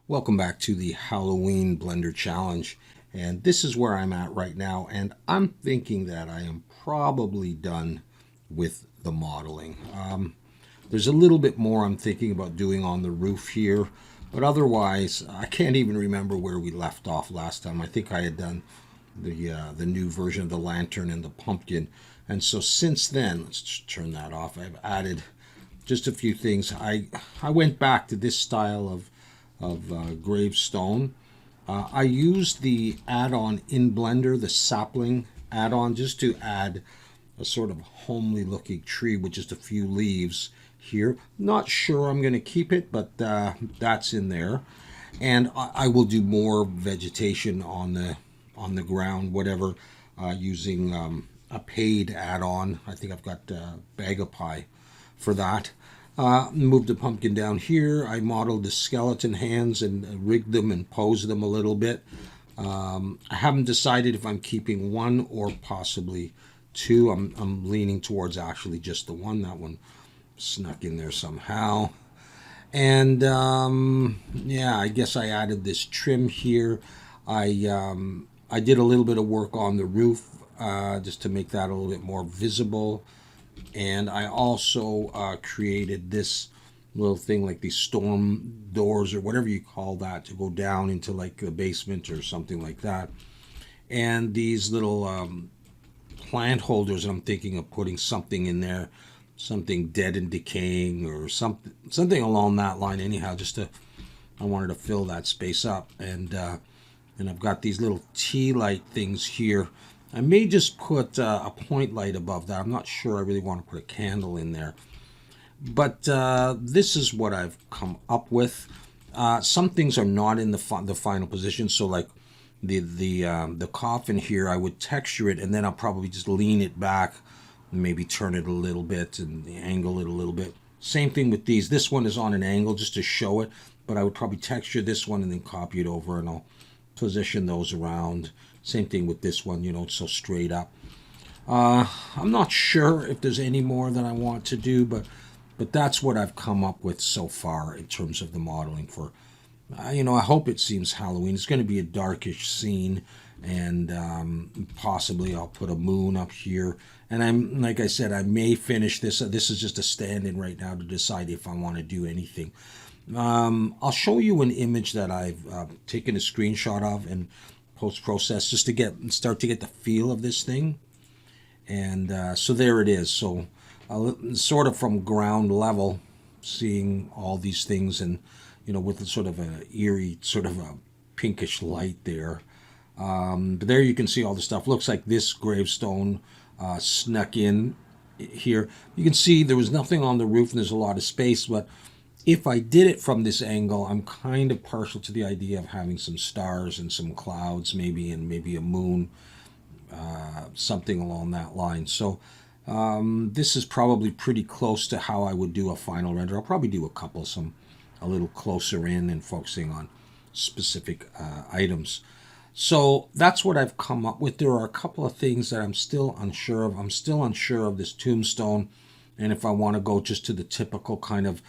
Welcome back to the Halloween Blender Challenge. And this is where I'm at right now. And I'm thinking that I am probably done with the modeling. There's a little bit more I'm thinking about doing on the roof here. But otherwise, I can't even remember where we left off last time. I think I had done the new version of the lantern and the pumpkin. And so since then, let's just turn that off. I've added just a few things. I went back to this style of gravestone. I used the add-on in Blender, the sapling add-on, just to add a sort of homely looking tree with just a few leaves here. Not sure I'm going to keep it, but that's in there. And I will do more vegetation on the ground, whatever, using a paid add-on. I think I've got Bag of Pie for that. Moved the pumpkin down here. I modeled the skeleton hands and rigged them and posed them a little bit. I haven't decided if I'm keeping one or possibly two. I'm leaning towards actually just the one. That one snuck in there somehow. And yeah, I guess I added this trim here. I did a little bit of work on the roof just to make that a little bit more visible. And I also created this little thing like these storm doors or whatever you call that to go down into like the basement or something like that. And these little plant holders, I'm thinking of putting something in there, something dead and decaying or something along that line. Anyhow, I wanted to fill that space up, and I've got these little tea light things here. I may just put a point light above that. I'm not sure I really want to put a candle in there. But this is what I've come up with. Some things are not in the final position. So like the coffin here, I would texture it, and then I'll probably just lean it back, and maybe turn it a little bit and angle it a little bit. Same thing with these. This one is on an angle just to show it, but I would probably texture this one and then copy it over, and I'll position those around. Same thing with this one, it's so straight up. I'm not sure if there's any more that I want to do, but that's what I've come up with so far in terms of the modeling for, I hope it seems Halloween. It's going to be a darkish scene, and possibly I'll put a moon up here. And like I said, I may finish this. This is just a stand-in right now to decide if I want to do anything. I'll show you an image that I've taken a screenshot of and post-process just to start to get the feel of this thing. And so there it is. So sort of from ground level, seeing all these things, and with a sort of an eerie sort of a pinkish light there. But there you can see all the stuff. Looks like this gravestone snuck in here. You can see there was nothing on the roof and there's a lot of space, but if I did it from this angle, I'm kind of partial to the idea of having some stars and some clouds maybe, and maybe a moon, something along that line. So this is probably pretty close to how I would do a final render. I'll probably do a little closer in and focusing on specific items. So that's what I've come up with. There are a couple of things that I'm still unsure of. I'm still unsure of this tombstone, and if I want to go just to the typical kind of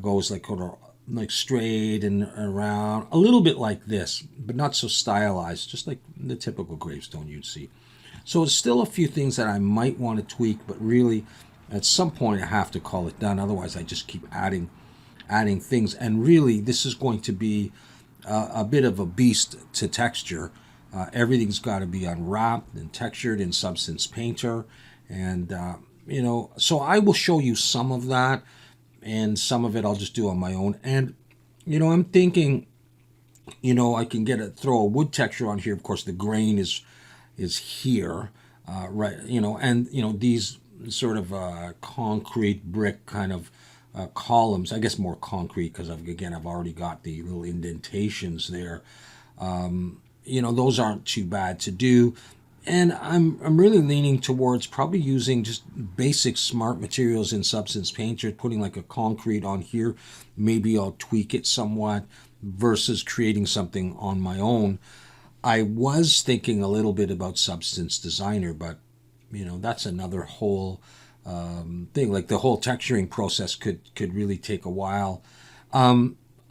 goes like straight and around, a little bit like this, but not so stylized, just like the typical gravestone you'd see. So it's still a few things that I might want to tweak, but really at some point I have to call it done. Otherwise I just keep adding things. And really this is going to be a bit of a beast to texture. Everything's got to be unwrapped and textured in Substance Painter. And, so I will show you some of that, and some of it I'll just do on my own. And, I'm thinking, I can throw a wood texture on here. Of course, the grain is here, right? And, these sort of concrete brick kind of columns, I guess more concrete because I've already got the little indentations there. Those aren't too bad to do. And I'm really leaning towards probably using just basic smart materials in Substance Painter, putting like a concrete on here. Maybe I'll tweak it somewhat versus creating something on my own. I was thinking a little bit about Substance Designer, but that's another whole thing. Like the whole texturing process could really take a while.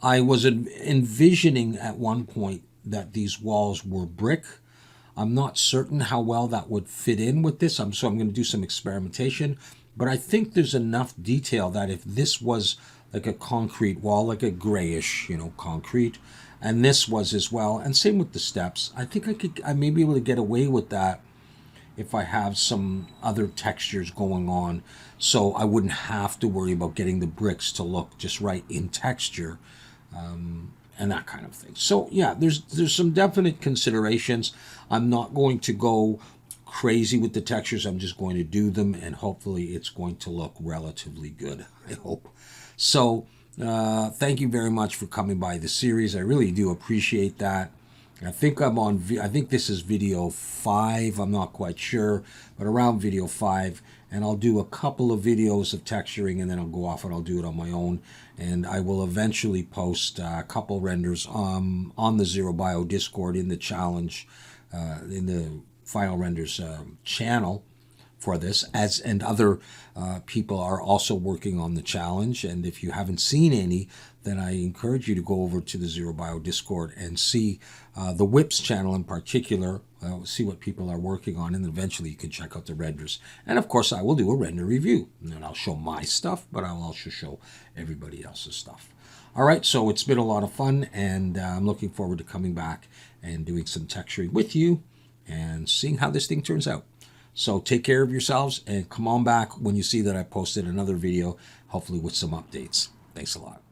I was envisioning at one point that these walls were brick. I'm not certain how well that would fit in with this. So I'm going to do some experimentation. But I think there's enough detail that if this was like a concrete wall, like a grayish, concrete, and this was as well, and same with the steps, I think I may be able to get away with that if I have some other textures going on, so I wouldn't have to worry about getting the bricks to look just right in texture, and that kind of thing. So yeah, there's some definite considerations. I'm not going to go crazy with the textures. I'm just going to do them, and hopefully it's going to look relatively good, I hope. So thank you very much for coming by the series. I really do appreciate that. I think I think this is video 5. I'm not quite sure, but around video 5. And I'll do a couple of videos of texturing, and then I'll go off and I'll do it on my own. And I will eventually post a couple renders on the ZeroBio Discord in the challenge, in the Final Renders channel for this, and other people are also working on the challenge. And if you haven't seen any, then I encourage you to go over to the ZeroBio Discord and see the Whips channel in particular, see what people are working on, and eventually you can check out the renders. And of course, I will do a render review, and I'll show my stuff, but I'll also show everybody else's stuff. All right, so it's been a lot of fun, and I'm looking forward to coming back and doing some texturing with you and seeing how this thing turns out. So take care of yourselves, and come on back when you see that I posted another video, hopefully with some updates. Thanks a lot.